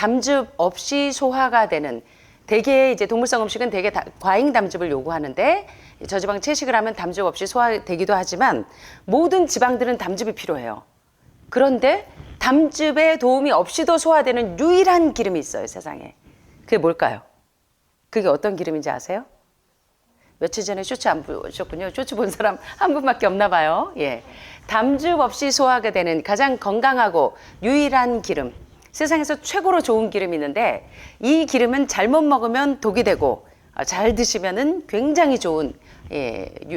담즙 없이 소화가 되는, 대개 이제 동물성 음식은 대개 과잉 담즙을 요구하는데 저지방 채식을 하면 담즙 없이 소화되기도 하지만 모든 지방들은 담즙이 필요해요. 그런데 담즙의 도움이 없이도 소화되는 유일한 기름이 있어요, 세상에. 그게 뭘까요? 그게 어떤 기름인지 아세요? 며칠 전에 쇼츠 안 보셨군요. 쇼츠 본 사람 한 분밖에 없나 봐요. 예. 담즙 없이 소화가 되는 가장 건강하고 유일한 기름. 세상에서 최고로 좋은 기름이 있는데 이 기름은 잘못 먹으면 독이 되고 잘 드시면은 굉장히 좋은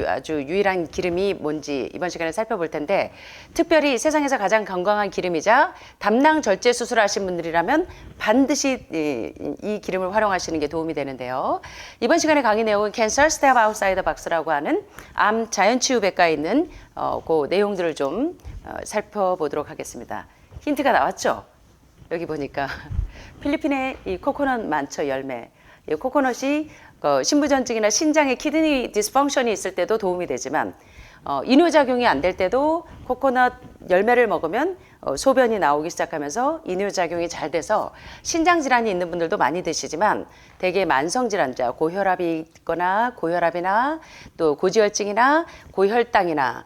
아주 유일한 기름이 뭔지 이번 시간에 살펴볼 텐데, 특별히 세상에서 가장 건강한 기름이자 담낭 절제 수술하신 분들이라면 반드시 이 기름을 활용하시는 게 도움이 되는데요. 이번 시간에 강의 내용은 Cancer Step Outside the Box라고 하는 암 자연치유백과에 있는 그 내용들을 좀 살펴보도록 하겠습니다. 힌트가 나왔죠? 여기 보니까 필리핀에 이 코코넛 많죠, 열매. 이 코코넛이 신부전증이나 신장의 키드니 디스펑션이 있을 때도 도움이 되지만 이뇨작용이 안 될 때도 코코넛 열매를 먹으면 소변이 나오기 시작하면서 이뇨작용이 잘 돼서 신장질환이 있는 분들도 많이 드시지만 대개 만성질환자, 고혈압이 있거나 고혈압이나 또 고지혈증이나 고혈당이나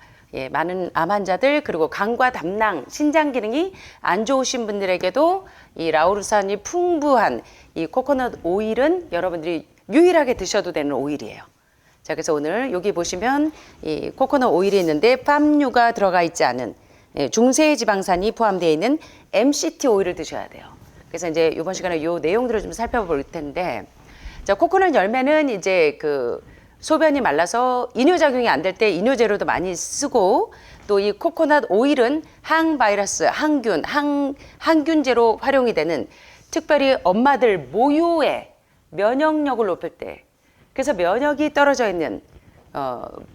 많은 암 환자들, 그리고 간과 담낭, 신장 기능이 안 좋으신 분들에게도 이 라우르산이 풍부한 이 코코넛 오일은 여러분들이 유일하게 드셔도 되는 오일이에요. 자, 그래서 오늘 여기 보시면 이 코코넛 오일이 있는데 팜유가 들어가 있지 않은 중세 지방산이 포함되어 있는 MCT 오일을 드셔야 돼요. 그래서 이제 이번 시간에 이 내용들을 좀 살펴볼 텐데, 자, 코코넛 열매는 이제 그 소변이 말라서 이뇨작용이 안 될 때 이뇨제로도 많이 쓰고, 또 이 코코넛 오일은 항바이러스, 항균제로 활용이 되는, 특별히 엄마들 모유의 면역력을 높일 때, 그래서 면역이 떨어져 있는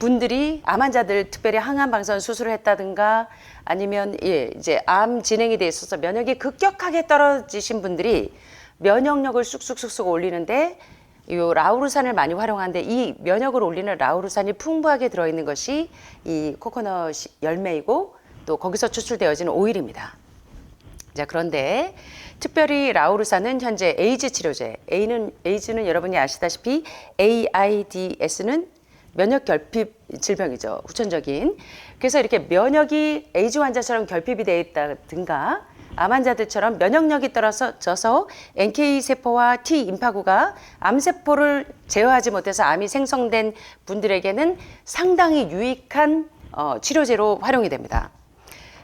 분들이, 암 환자들 특별히 항암방사선 수술을 했다든가 아니면 이제 암 진행이 돼 있어서 면역이 급격하게 떨어지신 분들이 면역력을 쑥쑥 올리는데 이 라우르산을 많이 활용하는데, 이 면역을 올리는 라우르산이 풍부하게 들어있는 것이 이 코코넛 열매이고 또 거기서 추출되어지는 오일입니다. 자, 그런데 특별히 라우르산은 현재 에이즈 치료제, 에이즈는 여러분이 아시다시피 AIDS는 면역 결핍 질병이죠. 후천적인. 그래서 이렇게 면역이 에이즈 환자처럼 결핍이 되어 있다든가 암 환자들처럼 면역력이 떨어져서 NK세포와 T임파구가 암세포를 제어하지 못해서 암이 생성된 분들에게는 상당히 유익한 치료제로 활용이 됩니다.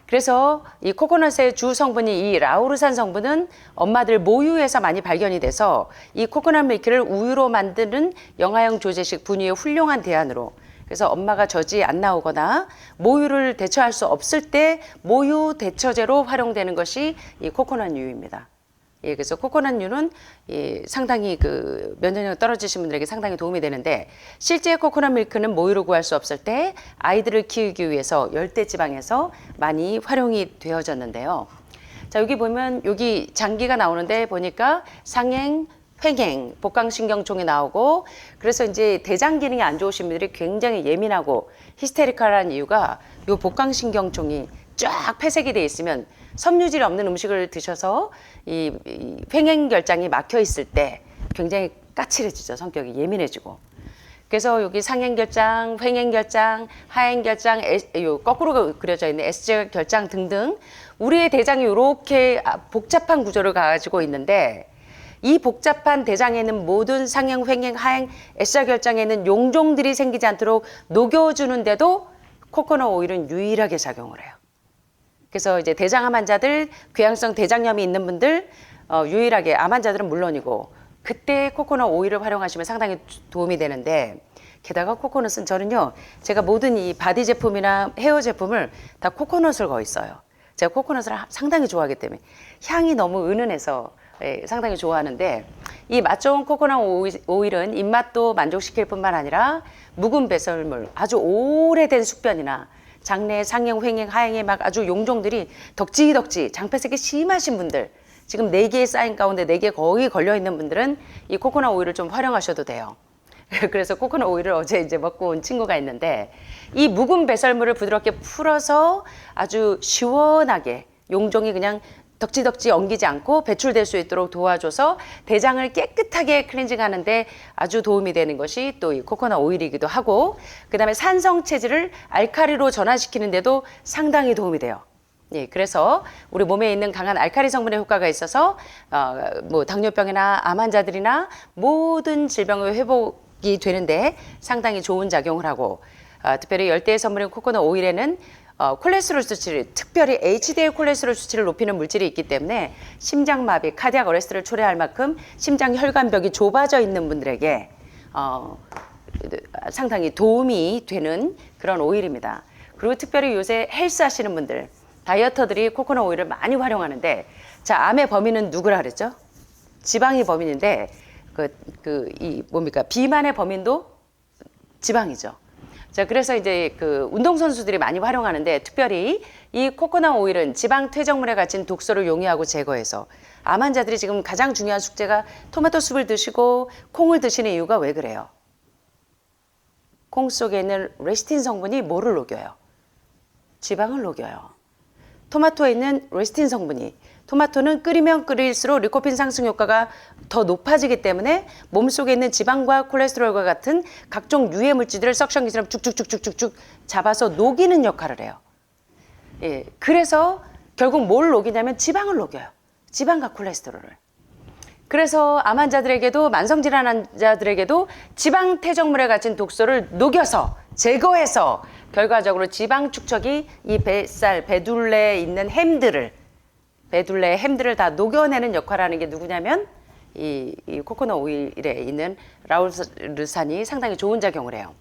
그래서 이 코코넛의 주 성분이 이 라우르산 성분은 엄마들 모유에서 많이 발견이 돼서 이 코코넛 밀크를 우유로 만드는 영아용 조제식 분유의 훌륭한 대안으로, 그래서 엄마가 젖이 안 나오거나 모유를 대처할 수 없을 때 모유 대처제로 활용되는 것이 이 코코넛 유입니다. 그래서 코코넛유는 상당히 그 면역력 떨어지신 분들에게 상당히 도움이 되는데, 실제 코코넛 밀크는 모유로 구할 수 없을 때 아이들을 키우기 위해서 열대지방에서 많이 활용이 되어졌는데요. 자, 여기 보면 여기 장기가 나오는데 보니까 상행, 횡행, 복강신경총이 나오고, 그래서 이제 대장 기능이 안 좋으신 분들이 굉장히 예민하고 히스테리컬한 이유가 이 복강신경총이 쫙 폐색이 돼 있으면 섬유질 없는 음식을 드셔서 이 횡행결장이 막혀 있을 때 굉장히 까칠해지죠. 성격이 예민해지고. 그래서 여기 상행결장, 횡행결장, 하행결장, 거꾸로 그려져 있는 S절결장 등등 우리의 대장이 이렇게 복잡한 구조를 가지고 있는데, 이 복잡한 대장에 있는 모든 상행, 횡행, 하행, S절결장에 있는 용종들이 생기지 않도록 녹여주는데도 코코넛 오일은 유일하게 작용을 해요. 그래서 이제 대장암 환자들, 궤양성 대장염이 있는 분들, 유일하게 암 환자들은 물론이고, 그때 코코넛 오일을 활용하시면 상당히 도움이 되는데, 게다가 코코넛은 저는요, 제가 모든 이 바디 제품이나 헤어 제품을 다 코코넛을 거의 써요. 제가 코코넛을 상당히 좋아하기 때문에 향이 너무 은은해서 상당히 좋아하는데, 이 맛 좋은 코코넛 오일은 입맛도 만족시킬 뿐만 아니라 묵은 배설물, 아주 오래된 숙변이나 장내 상행, 횡행, 하행에 막 아주 용종들이 덕지덕지 장폐색이 심하신 분들, 지금 4개의 쌓인 가운데 4개 거의 걸려있는 분들은 이 코코넛 오일을 좀 활용하셔도 돼요. 그래서 코코넛 오일을 어제 이제 먹고 온 친구가 있는데, 이 묵은 배설물을 부드럽게 풀어서 아주 시원하게 용종이 그냥 덕지덕지 엉기지 않고 배출될 수 있도록 도와줘서 대장을 깨끗하게 클렌징하는데 아주 도움이 되는 것이 또 이 코코넛 오일이기도 하고, 그다음에 산성 체질을 알칼리로 전환시키는데도 상당히 도움이 돼요. 예, 그래서 우리 몸에 있는 강한 알칼리 성분의 효과가 있어서 뭐 당뇨병이나 암 환자들이나 모든 질병의 회복이 되는데 상당히 좋은 작용을 하고, 특별히 열대의 성분인 코코넛 오일에는 콜레스테롤 수치를, 특별히 HDL 콜레스테롤 수치를 높이는 물질이 있기 때문에 심장마비, 카디악 어레스트를 초래할 만큼 심장 혈관벽이 좁아져 있는 분들에게 상당히 도움이 되는 그런 오일입니다. 그리고 특별히 요새 헬스 하시는 분들, 다이어터들이 코코넛 오일을 많이 활용하는데, 자, 암의 범인은 누구라 그랬죠? 지방이 범인인데 비만의 범인도 지방이죠. 자, 그래서 이제 운동선수들이 많이 활용하는데, 특별히 이 코코넛 오일은 지방 퇴적물에 갇힌 독소를 용이하고 제거해서, 암 환자들이 지금 가장 중요한 숙제가 토마토 숲을 드시고 콩을 드시는 이유가 왜 그래요? 콩 속에 있는 레시틴 성분이 뭐를 녹여요? 지방을 녹여요. 토마토에 있는 레시틴 성분이, 토마토는 끓이면 끓일수록 리코핀 상승 효과가 더 높아지기 때문에 몸속에 있는 지방과 콜레스테롤과 같은 각종 유해 물질들을 석션기처럼 쭉쭉쭉쭉쭉 잡아서 녹이는 역할을 해요. 예, 그래서 결국 뭘 녹이냐면 지방을 녹여요. 지방과 콜레스테롤을. 그래서 암 환자들에게도 만성질환 환자들에게도 지방 퇴적물에 갇힌 독소를 녹여서 제거해서 결과적으로 지방 축적이 이 뱃살, 배둘레에 있는 배둘레의 햄들을 다 녹여내는 역할을 하는 게 누구냐면 이 코코넛 오일에 있는 라우르산이 상당히 좋은 작용을 해요.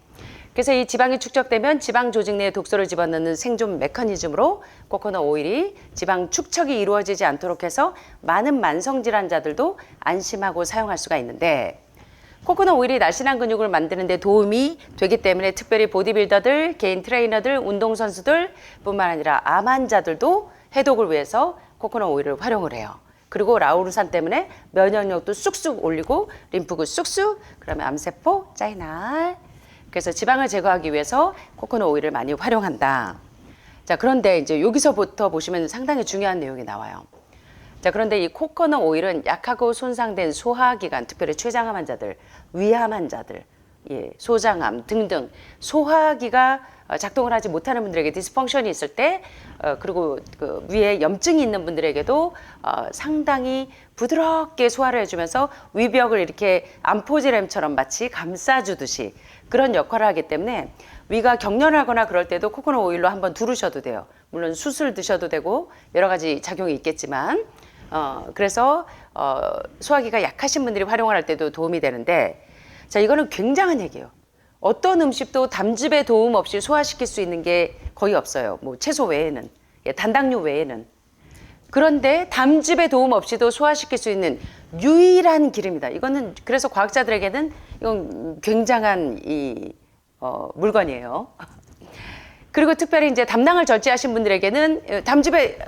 그래서 이 지방이 축적되면 지방 조직 내에 독소를 집어넣는 생존 메커니즘으로 코코넛 오일이 지방 축적이 이루어지지 않도록 해서 많은 만성질환자들도 안심하고 사용할 수가 있는데, 코코넛 오일이 날씬한 근육을 만드는 데 도움이 되기 때문에 특별히 보디빌더들, 개인 트레이너들, 운동선수들 뿐만 아니라 암 환자들도 해독을 위해서 코코넛 오일을 활용을 해요. 그리고 라우르산 때문에 면역력도 쑥쑥 올리고 림프구 쑥쑥, 그러면 암세포 짜이날. 그래서 지방을 제거하기 위해서 코코넛 오일을 많이 활용한다. 자, 그런데 이제 여기서부터 보시면 상당히 중요한 내용이 나와요. 자, 그런데 이 코코넛 오일은 약하고 손상된 소화기관, 특별히 췌장암 환자들, 위암 환자들, 예, 소장암 등등 소화기가 작동을 하지 못하는 분들에게 디스펑션이 있을 때, 그리고 위에 염증이 있는 분들에게도 상당히 부드럽게 소화를 해주면서 위벽을 이렇게 암포지렘처럼 마치 감싸주듯이 그런 역할을 하기 때문에 위가 격렬하거나 그럴 때도 코코넛 오일로 한번 두르셔도 돼요. 물론 수술 드셔도 되고 여러 가지 작용이 있겠지만, 그래서 소화기가 약하신 분들이 활용을 할 때도 도움이 되는데, 자, 이거는 굉장한 얘기예요. 어떤 음식도 담즙의 도움 없이 소화시킬 수 있는 게 거의 없어요. 뭐 채소 외에는, 단당류 외에는. 그런데 담즙의 도움 없이도 소화시킬 수 있는 유일한 기름이다. 이거는 그래서 과학자들에게는 이건 굉장한 물건이에요. 그리고 특별히 이제 담낭을 절제하신 분들에게는 담즙에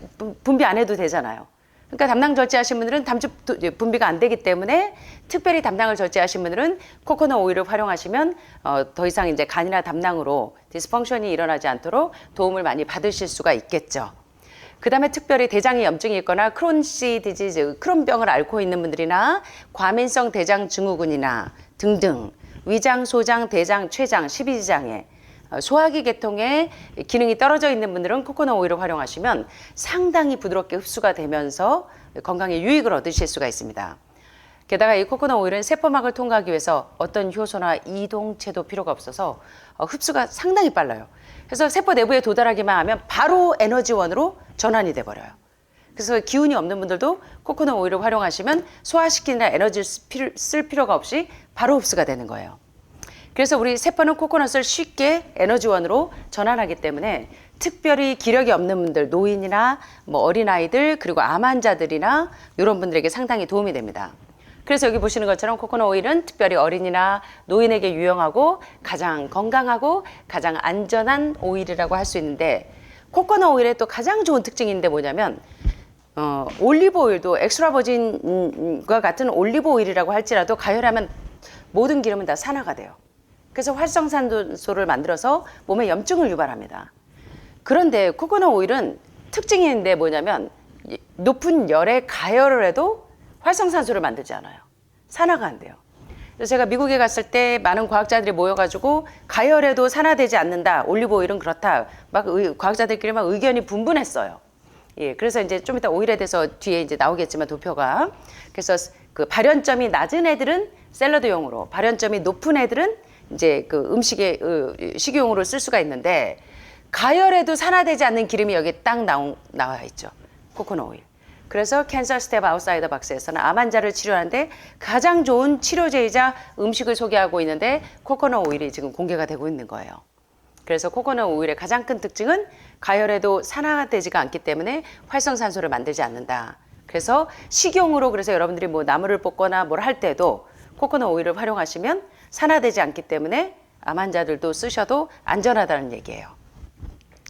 분비 안 해도 되잖아요. 그러니까 담낭 절제하신 분들은 담즙 분비가 안 되기 때문에, 특별히 담낭을 절제하신 분들은 코코넛 오일을 활용하시면 더 이상 이제 간이나 담낭으로 디스펑션이 일어나지 않도록 도움을 많이 받으실 수가 있겠죠. 그 다음에 특별히 대장에 염증이 있거나 크론씨 디지즈, 크론병을 앓고 있는 분들이나 과민성 대장 증후군이나 등등 위장, 소장, 대장, 췌장, 십이지장애, 소화기 계통에 기능이 떨어져 있는 분들은 코코넛 오일을 활용하시면 상당히 부드럽게 흡수가 되면서 건강에 유익을 얻으실 수가 있습니다. 게다가 이 코코넛 오일은 세포막을 통과하기 위해서 어떤 효소나 이동체도 필요가 없어서 흡수가 상당히 빨라요. 그래서 세포 내부에 도달하기만 하면 바로 에너지원으로 전환이 돼버려요. 그래서 기운이 없는 분들도 코코넛 오일을 활용하시면 소화시키느라 에너지를 쓸 필요가 없이 바로 흡수가 되는 거예요. 그래서 우리 세포는 코코넛을 쉽게 에너지원으로 전환하기 때문에 특별히 기력이 없는 분들, 노인이나 뭐 어린아이들, 그리고 암 환자들이나 이런 분들에게 상당히 도움이 됩니다. 그래서 여기 보시는 것처럼 코코넛 오일은 특별히 어린이나 노인에게 유용하고 가장 건강하고 가장 안전한 오일이라고 할 수 있는데, 코코넛 오일의 또 가장 좋은 특징인데 뭐냐면, 올리브 오일도 엑스트라 버진과 같은 올리브 오일이라고 할지라도 가열하면 모든 기름은 다 산화가 돼요. 그래서 활성산소를 만들어서 몸에 염증을 유발합니다. 그런데 코코넛 오일은 특징이 있는데 뭐냐면, 높은 열에 가열을 해도 활성산소를 만들지 않아요. 산화가 안 돼요. 그래서 제가 미국에 갔을 때 많은 과학자들이 모여가지고 가열해도 산화되지 않는다. 올리브 오일은 그렇다. 막 과학자들끼리 막 의견이 분분했어요. 예, 그래서 이제 좀 이따 오일에 대해서 뒤에 이제 나오겠지만 도표가. 그래서 그 발연점이 낮은 애들은 샐러드용으로, 발연점이 높은 애들은 이제 그 음식에 식용으로 쓸 수가 있는데 가열해도 산화되지 않는 기름이 여기 딱 나와 있죠. 코코넛 오일. 그래서 캔서 스텝 아웃사이더 박스에서는 암 환자를 치료하는데 가장 좋은 치료제이자 음식을 소개하고 있는데 코코넛 오일이 지금 공개가 되고 있는 거예요. 그래서 코코넛 오일의 가장 큰 특징은 가열해도 산화되지가 않기 때문에 활성산소를 만들지 않는다. 그래서 식용으로 그래서 여러분들이 뭐 나물을 볶거나 뭘 할 때도 코코넛 오일을 활용하시면 산화되지 않기 때문에 암 환자들도 쓰셔도 안전하다는 얘기예요.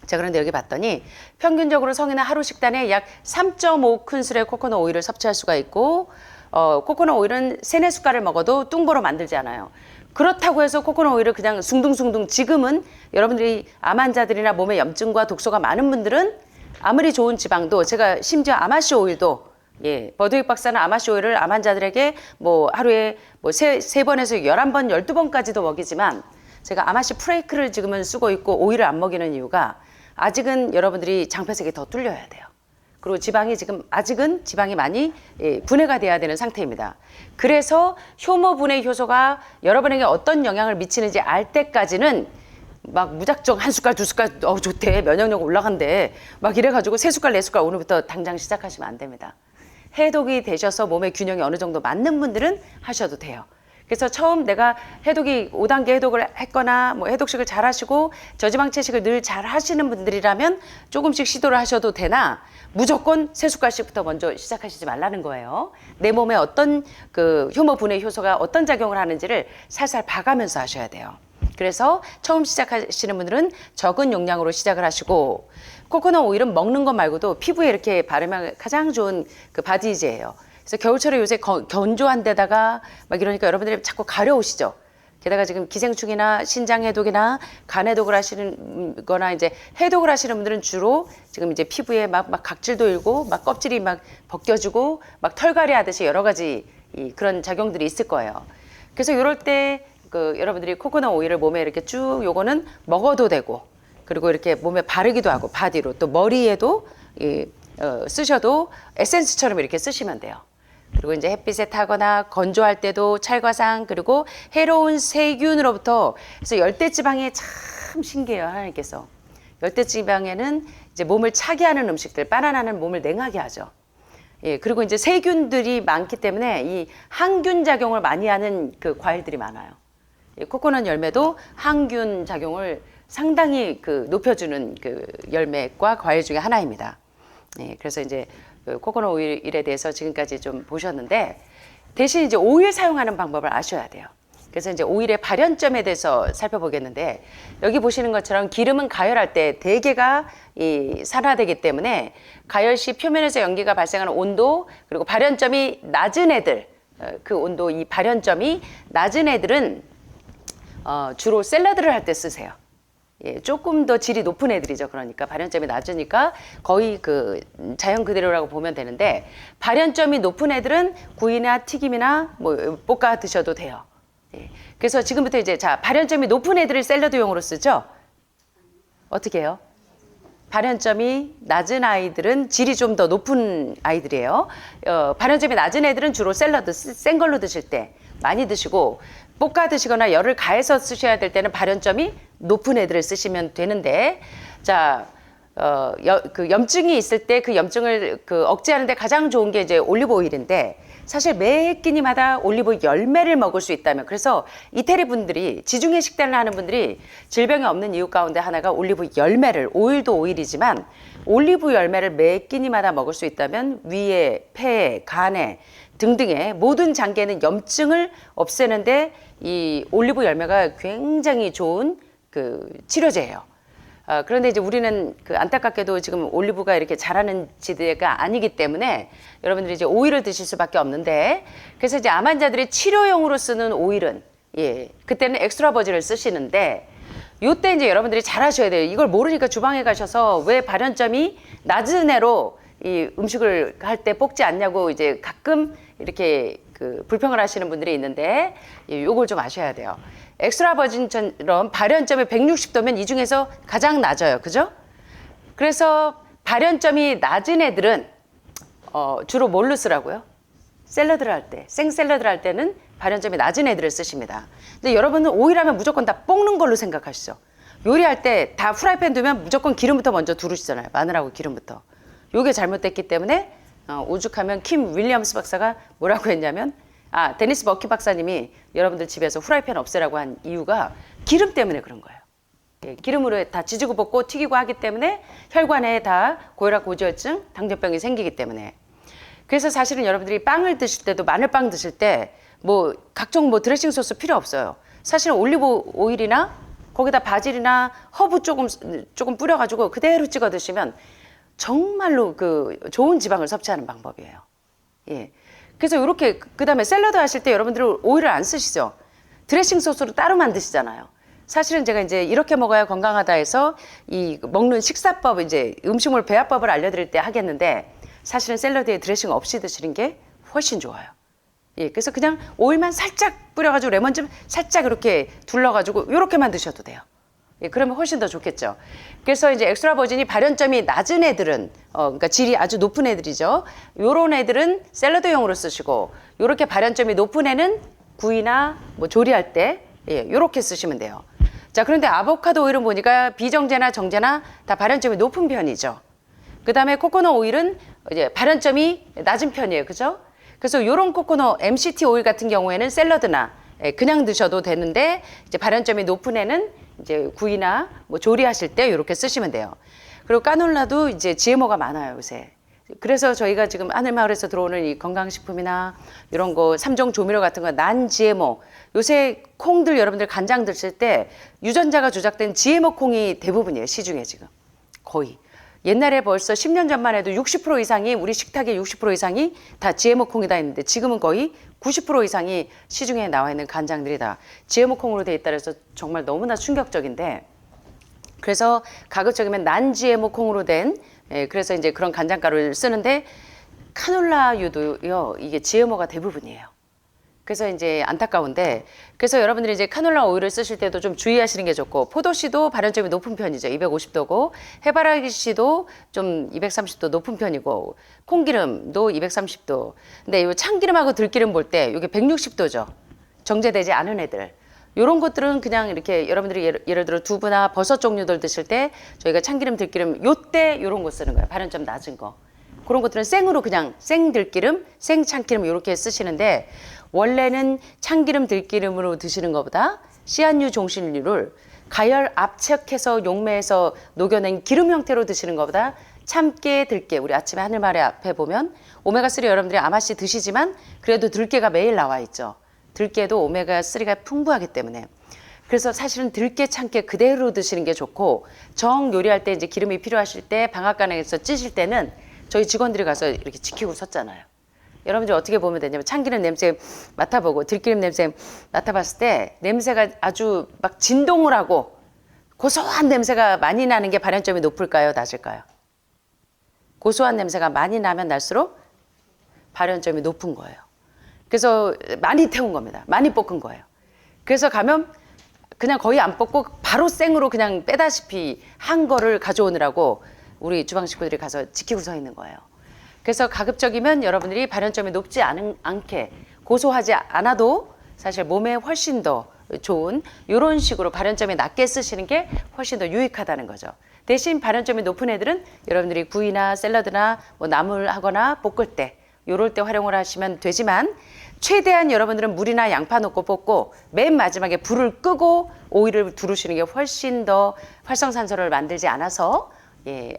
자, 그런데 여기 봤더니 평균적으로 성인은 하루 식단에 약 3.5큰술의 코코넛 오일을 섭취할 수가 있고 코코넛 오일은 3-4숟갈을 먹어도 뚱보로 만들지 않아요. 그렇다고 해서 코코넛 오일을 그냥 숭둥숭둥 지금은 여러분들이 암 환자들이나 몸에 염증과 독소가 많은 분들은 아무리 좋은 지방도 제가 심지어 아마씨 오일도 버드윅 박사는 아마씨 오일을 암 환자들에게 뭐 하루에 뭐 세 번에서 11번, 12번까지도 먹이지만 제가 아마씨 프레이크를 지금은 쓰고 있고 오일을 안 먹이는 이유가 아직은 여러분들이 장폐색이 더 뚫려야 돼요. 그리고 지방이 지금 아직은 지방이 많이 분해가 돼야 되는 상태입니다. 그래서 효모 분해 효소가 여러분에게 어떤 영향을 미치는지 알 때까지는 막 무작정 1숟갈, 2숟갈 좋대 면역력 올라간대 막 이래가지고 3숟갈, 4숟갈 오늘부터 당장 시작하시면 안 됩니다. 해독이 되셔서 몸의 균형이 어느 정도 맞는 분들은 하셔도 돼요. 그래서 처음 내가 해독이 5단계 해독을 했거나 뭐 해독식을 잘 하시고 저지방 채식을 늘 잘 하시는 분들이라면 조금씩 시도를 하셔도 되나 무조건 3숟갈씩부터 먼저 시작하시지 말라는 거예요. 내 몸에 어떤 그 효모 분해 효소가 어떤 작용을 하는지를 살살 봐가면서 하셔야 돼요. 그래서 처음 시작하시는 분들은 적은 용량으로 시작을 하시고 코코넛 오일은 먹는 것 말고도 피부에 이렇게 바르면 가장 좋은 그 바디제예요. 그래서 겨울철에 요새 건조한 데다가 막 이러니까 여러분들이 자꾸 가려우시죠. 게다가 지금 기생충이나 신장 해독이나 간 해독을 하시는 거나 이제 해독을 하시는 분들은 주로 지금 이제 피부에 막 각질도 일고 막 껍질이 막 벗겨지고 막 털갈이 하듯이 여러 가지 그런 작용들이 있을 거예요. 그래서 이럴 때 그 여러분들이 코코넛 오일을 몸에 이렇게 쭉 요거는 먹어도 되고 그리고 이렇게 몸에 바르기도 하고 바디로 또 머리에도 쓰셔도 에센스처럼 이렇게 쓰시면 돼요. 그리고 이제 햇빛에 타거나 건조할 때도 찰과상 그리고 해로운 세균으로부터 그래서 열대지방에 참 신기해요. 하나님께서 열대지방에는 이제 몸을 차게 하는 음식들 바나나는 몸을 냉하게 하죠. 그리고 이제 세균들이 많기 때문에 이 항균 작용을 많이 하는 그 과일들이 많아요. 코코넛 열매도 항균 작용을 상당히 그 높여주는 그 열매과 과일 중에 하나입니다. 그래서 이제 그 코코넛 오일에 대해서 지금까지 좀 보셨는데 대신 이제 오일 사용하는 방법을 아셔야 돼요. 그래서 이제 오일의 발연점에 대해서 살펴보겠는데 여기 보시는 것처럼 기름은 가열할 때 대개가 산화되기 때문에 가열 시 표면에서 연기가 발생하는 온도 그리고 발연점이 낮은 애들 그 온도 이 발연점이 낮은 애들은 주로 샐러드를 할 때 쓰세요. 조금 더 질이 높은 애들이죠. 그러니까 발연점이 낮으니까 거의 그 자연 그대로라고 보면 되는데 발연점이 높은 애들은 구이나 튀김이나 뭐 볶아 드셔도 돼요. 그래서 지금부터 이제 자 발연점이 높은 애들을 샐러드용으로 쓰죠. 어떻게 해요? 발연점이 낮은 아이들은 질이 좀 더 높은 아이들이에요. 발연점이 낮은 애들은 주로 샐러드 센 걸로 드실 때 많이 드시고 볶아 드시거나 열을 가해서 쓰셔야 될 때는 발연점이 높은 애들을 쓰시면 되는데 자 그 염증이 있을 때 그 염증을 그 억제하는데 가장 좋은 게 이제 올리브 오일인데 사실 매 끼니마다 올리브 열매를 먹을 수 있다면 그래서 이태리 분들이 지중해 식단을 하는 분들이 질병이 없는 이유 가운데 하나가 올리브 열매를 오일도 오일이지만 올리브 열매를 매 끼니마다 먹을 수 있다면 위에, 폐에, 간에 등등의 모든 장기에는 염증을 없애는데 이 올리브 열매가 굉장히 좋은 그 치료제예요. 그런데 이제 우리는 그 안타깝게도 지금 올리브가 이렇게 자라는 지대가 아니기 때문에 여러분들이 이제 오일을 드실 수밖에 없는데 그래서 이제 암 환자들이 치료용으로 쓰는 오일은 그때는 엑스트라 버진을 쓰시는데 요때 이제 여러분들이 잘 하셔야 돼요. 이걸 모르니까 주방에 가셔서 왜 발연점이 낮은 애로 이 음식을 할 때 볶지 않냐고 이제 가끔 이렇게 그 불평을 하시는 분들이 있는데 요걸 좀 아셔야 돼요. 엑스트라 버진처럼 발연점이 160도면 이 중에서 가장 낮아요. 그죠? 그래서 발연점이 낮은 애들은 주로 뭘로 쓰라고요? 샐러드를 할 때, 생샐러드를 할 때는 발연점이 낮은 애들을 쓰십니다. 근데 여러분은 오일하면 무조건 다 볶는 걸로 생각하시죠. 요리할 때 다 프라이팬 두면 무조건 기름부터 먼저 두르시잖아요. 마늘하고 기름부터. 요게 잘못됐기 때문에 오죽하면 킴 윌리엄스 박사가 뭐라고 했냐면 데니스 버키 박사님이 여러분들 집에서 프라이팬 없애라고 한 이유가 기름 때문에 그런 거예요. 예, 기름으로 다 지지고 볶고 튀기고 하기 때문에 혈관에 다 고혈압 고지혈증 당뇨병이 생기기 때문에. 그래서 사실은 여러분들이 빵을 드실 때도 마늘빵 드실 때 뭐 각종 뭐 드레싱 소스 필요 없어요. 사실은 올리브 오일이나 거기다 바질이나 허브 조금 뿌려가지고 그대로 찍어 드시면 정말로 그 좋은 지방을 섭취하는 방법이에요. 예. 그래서 이렇게 그다음에 샐러드 하실 때 여러분들 오일을 안 쓰시죠. 드레싱 소스로 따로 만드시잖아요. 사실은 제가 이제 이렇게 먹어야 건강하다 해서 이 먹는 식사법 이제 음식물 배합법을 알려드릴 때 하겠는데 사실은 샐러드에 드레싱 없이 드시는 게 훨씬 좋아요. 예, 그래서 그냥 오일만 살짝 뿌려가지고 레몬즙 살짝 이렇게 둘러가지고 이렇게만 드셔도 돼요. 예, 그러면 훨씬 더 좋겠죠. 그래서 이제 엑스트라 버진이 발연점이 낮은 애들은, 그러니까 질이 아주 높은 애들이죠. 요런 애들은 샐러드용으로 쓰시고, 요렇게 발연점이 높은 애는 구이나 뭐 조리할 때, 예, 요렇게 쓰시면 돼요. 자, 그런데 아보카도 오일은 보니까 비정제나 정제나 다 발연점이 높은 편이죠. 그 다음에 코코넛 오일은 이제 발연점이 낮은 편이에요. 그죠? 그래서 요런 코코넛 MCT 오일 같은 경우에는 샐러드나 그냥 드셔도 되는데 이제 발연점이 높은 애는 이제 구이나 뭐 조리하실 때 이렇게 쓰시면 돼요. 그리고 까놀라도 이제 GMO가 많아요, 요새. 그래서 저희가 지금 하늘마을에서 들어오는 이 건강식품이나 이런 거 3종 조미료 같은 거 난 GMO. 요새 콩들 여러분들 간장 드실 때 유전자가 조작된 GMO 콩이 대부분이에요, 시중에 지금. 거의. 옛날에 벌써 10년 전만 해도 60% 이상이 우리 식탁의 60% 이상이 다 GMO 콩이다 했는데 지금은 거의 90% 이상이 시중에 나와 있는 간장들이 다 GMO 콩으로 돼 있다 그래서 정말 너무나 충격적인데 그래서 가급적이면 난 GMO 콩으로 된 그래서 이제 그런 간장가루를 쓰는데 카놀라유도요 이게 GMO가 대부분이에요. 그래서 이제 안타까운데 그래서 여러분들이 이제 카놀라 오일을 쓰실 때도 좀 주의하시는 게 좋고 포도씨도 발연점이 높은 편이죠. 250도고 해바라기씨도 좀 230도 높은 편이고 콩기름도 230도. 근데 이 참기름하고 들기름 볼 때 이게 160도죠. 정제되지 않은 애들. 요런 것들은 그냥 이렇게 여러분들이 예를 들어 두부나 버섯 종류들 드실 때 저희가 참기름, 들기름 요때 요런 거 쓰는 거예요. 발연점 낮은 거. 그런 것들은 생으로 그냥 생들기름, 생참기름 이렇게 쓰시는데 원래는 참기름, 들기름으로 드시는 것보다 씨앗류, 종신류를 가열 압착해서 용매에서 녹여낸 기름 형태로 드시는 것보다 참깨, 들깨 우리 아침에 하늘말에 앞에 보면 오메가3 여러분들이 아마씨 드시지만 그래도 들깨가 매일 나와 있죠. 들깨도 오메가3가 풍부하기 때문에 그래서 사실은 들깨, 참깨 그대로 드시는 게 좋고 정 요리할 때 이제 기름이 필요하실 때 방앗간에서 찌실 때는 저희 직원들이 가서 이렇게 지키고 섰잖아요. 여러분들 어떻게 보면 되냐면 참기름 냄새 맡아보고 들기름 냄새 맡아봤을 때 냄새가 아주 막 진동을 하고 고소한 냄새가 많이 나는 게 발연점이 높을까요? 낮을까요? 고소한 냄새가 많이 나면 날수록 발연점이 높은 거예요. 그래서 많이 태운 겁니다. 많이 볶은 거예요. 그래서 가면 그냥 거의 안 볶고 바로 생으로 그냥 빼다시피 한 거를 가져오느라고 우리 주방 식구들이 가서 지키고 서 있는 거예요. 그래서 가급적이면 여러분들이 발연점이 높지 않게 고소하지 않아도 사실 몸에 훨씬 더 좋은 이런 식으로 발연점이 낮게 쓰시는 게 훨씬 더 유익하다는 거죠. 대신 발연점이 높은 애들은 여러분들이 구이나 샐러드나 뭐 나물하거나 볶을 때 요럴 때 활용을 하시면 되지만 최대한 여러분들은 물이나 양파 넣고 볶고 맨 마지막에 불을 끄고 오일을 두르시는 게 훨씬 더 활성산소를 만들지 않아서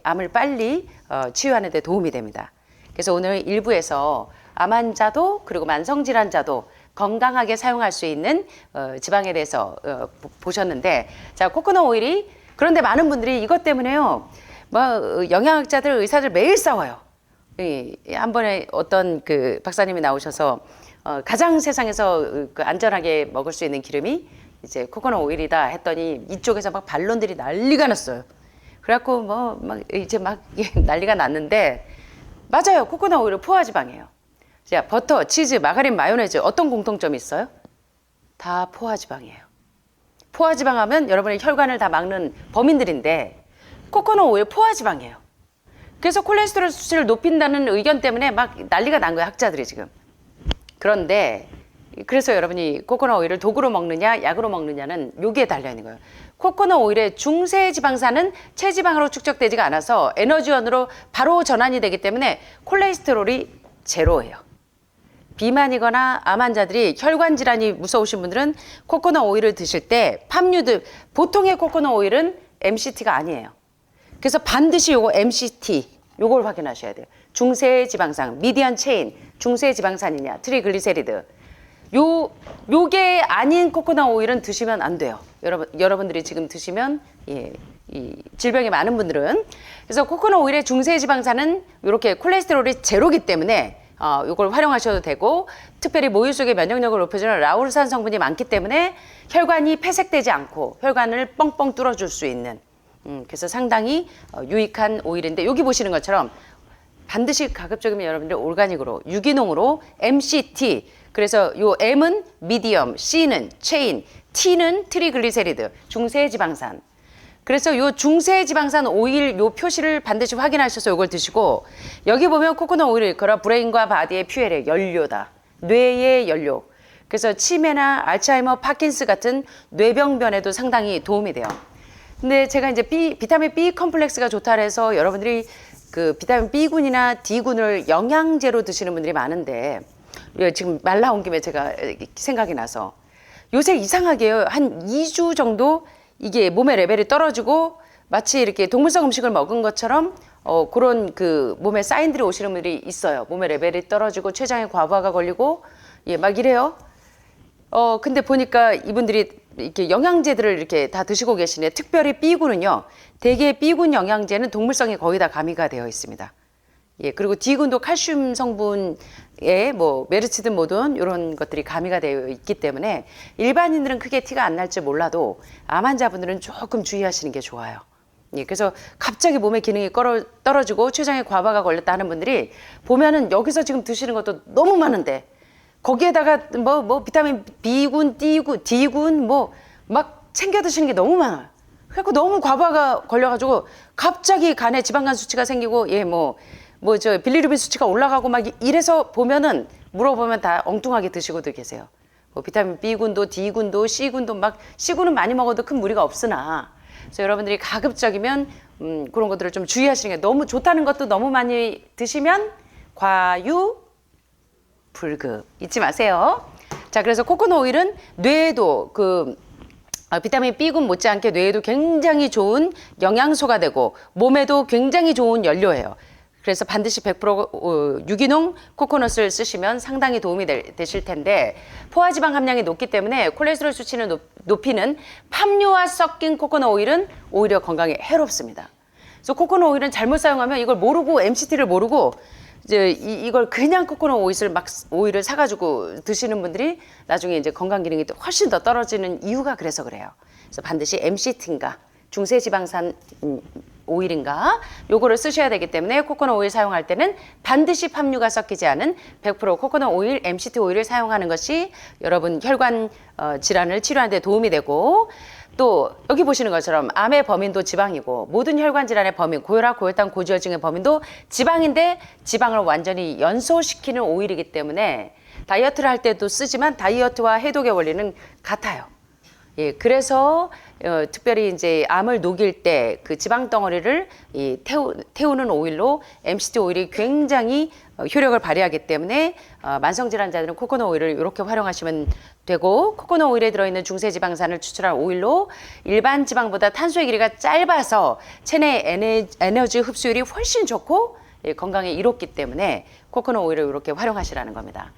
암을 빨리 치유하는 데 도움이 됩니다. 그래서 오늘 일부에서 암 환자도 그리고 만성질환자도 건강하게 사용할 수 있는 지방에 대해서 보셨는데 자 코코넛 오일이 그런데 많은 분들이 이것 때문에요 뭐 영양학자들 의사들 매일 싸워요. 한 번에 어떤 그 박사님이 나오셔서 가장 세상에서 그 안전하게 먹을 수 있는 기름이 이제 코코넛 오일이다 했더니 이쪽에서 막 반론들이 난리가 났어요. 그래갖고 뭐 막 이제 막 난리가 났는데 맞아요. 코코넛 오일은 포화지방이에요. 자, 버터, 치즈, 마가린, 마요네즈 어떤 공통점이 있어요? 다 포화지방이에요. 포화지방 하면 여러분의 혈관을 다 막는 범인들인데 코코넛 오일 포화지방이에요. 그래서 콜레스테롤 수치를 높인다는 의견 때문에 막 난리가 난 거예요, 학자들이 지금. 그런데 그래서 여러분이 코코넛 오일을 독으로 먹느냐 약으로 먹느냐는 여기에 달려 있는 거예요. 코코넛 오일의 중세 지방산은 체지방으로 축적되지가 않아서 에너지원으로 바로 전환이 되기 때문에 콜레스테롤이 제로예요. 비만이거나 암 환자들이 혈관 질환이 무서우신 분들은 코코넛 오일을 드실 때 팜유드 보통의 코코넛 오일은 MCT가 아니에요. 그래서 반드시 요거 MCT 요걸 확인하셔야 돼요. 중세 지방산, 미디안 체인, 중세 지방산이냐, 트리글리세리드. 요게 아닌 코코넛 오일은 드시면 안 돼요. 여러분들이 지금 드시면 이 질병이 많은 분들은. 그래서 코코넛 오일의 중세 지방산은 이렇게 콜레스테롤이 제로기 때문에 이걸 활용하셔도 되고, 특별히 모유 속의 면역력을 높여주는 라우르산 성분이 많기 때문에 혈관이 폐색되지 않고 혈관을 뻥뻥 뚫어줄 수 있는 그래서 상당히 유익한 오일인데, 여기 보시는 것처럼 반드시 가급적이면 여러분들 올가닉으로 유기농으로 MCT, 그래서 요 M은 미디엄, C는 체인, T는 트리글리세리드, 중세지방산. 그래서 요 중세지방산 오일 요 표시를 반드시 확인하셔서 요걸 드시고, 여기 보면 코코넛 오일을 일컬어 브레인과 바디의 퓨엘의 연료다. 뇌의 연료. 그래서 치매나 알츠하이머, 파킨스 같은 뇌병변에도 상당히 도움이 돼요. 근데 제가 이제 비타민 B 컴플렉스가 좋다 해서 여러분들이 그 비타민 B군이나 D군을 영양제로 드시는 분들이 많은데, 지금 말 나온 김에 제가 생각이 나서 요새 이상하게요. 한 2주 정도 이게 몸의 레벨이 떨어지고 마치 이렇게 동물성 음식을 먹은 것처럼 그런 그 몸에 사인들이 오시는 분들이 있어요. 몸의 레벨이 떨어지고 췌장에 과부하가 걸리고 막 이래요. 근데 보니까 이분들이 이렇게 영양제들을 이렇게 다 드시고 계시네. 특별히 B군은요. 대개 B군 영양제는 동물성이 거의 다 가미가 되어 있습니다. 그리고 D군도 칼슘 성분에 뭐 메르치든 뭐든 이런 것들이 가미가 되어 있기 때문에 일반인들은 크게 티가 안 날지 몰라도 암 환자분들은 조금 주의하시는 게 좋아요. 그래서 갑자기 몸의 기능이 떨어지고 췌장에 과부하가 걸렸다 하는 분들이 보면은 여기서 지금 드시는 것도 너무 많은데 거기에다가 뭐 비타민 B군, D군, D군 뭐 막 챙겨 드시는 게 너무 많아요. 그래서 너무 과부하가 걸려가지고 갑자기 간에 지방간 수치가 생기고 저 빌리루빈 수치가 올라가고 막 이래서 보면은 물어보면 다 엉뚱하게 드시고도 계세요. 뭐 비타민 B군도 D군도 C군도 막 C군은 많이 먹어도 큰 무리가 없으나, 그래서 여러분들이 가급적이면 그런 것들을 좀 주의하시는 게, 너무 좋다는 것도 너무 많이 드시면 과유 불급 잊지 마세요. 자, 그래서 코코넛 오일은 뇌에도 비타민 B군 못지않게 뇌에도 굉장히 좋은 영양소가 되고 몸에도 굉장히 좋은 연료예요. 그래서 반드시 100% 유기농 코코넛을 쓰시면 상당히 도움이 되실 텐데, 포화지방 함량이 높기 때문에 콜레스테롤 수치를 높이는 팜유와 섞인 코코넛 오일은 오히려 건강에 해롭습니다. 그래서 코코넛 오일은 잘못 사용하면 이걸 모르고 MCT를 모르고 이걸 그냥 코코넛 오일을 사가지고 드시는 분들이 나중에 이제 건강 기능이 훨씬 더 떨어지는 이유가 그래서 그래요. 그래서 반드시 MCT인가 중세지방산 오일인가 요거를 쓰셔야 되기 때문에 코코넛 오일 사용할 때는 반드시 팜유가 섞이지 않은 100% 코코넛 오일, MCT 오일을 사용하는 것이 여러분 혈관 질환을 치료하는 데 도움이 되고, 또 여기 보시는 것처럼 암의 범인도 지방이고 모든 혈관 질환의 범인, 고혈압, 고혈당, 고지혈증의 범인도 지방인데 지방을 완전히 연소시키는 오일이기 때문에 다이어트를 할 때도 쓰지만 다이어트와 해독의 원리는 같아요. 그래서 특별히 이제 암을 녹일 때 그 지방 덩어리를 태우는 오일로 MCT 오일이 굉장히 효력을 발휘하기 때문에 만성 질환자들은 코코넛 오일을 이렇게 활용하시면 되고, 코코넛 오일에 들어있는 중세 지방산을 추출한 오일로 일반 지방보다 탄소의 길이가 짧아서 체내 에너지 흡수율이 훨씬 좋고 건강에 이롭기 때문에 코코넛 오일을 이렇게 활용하시라는 겁니다.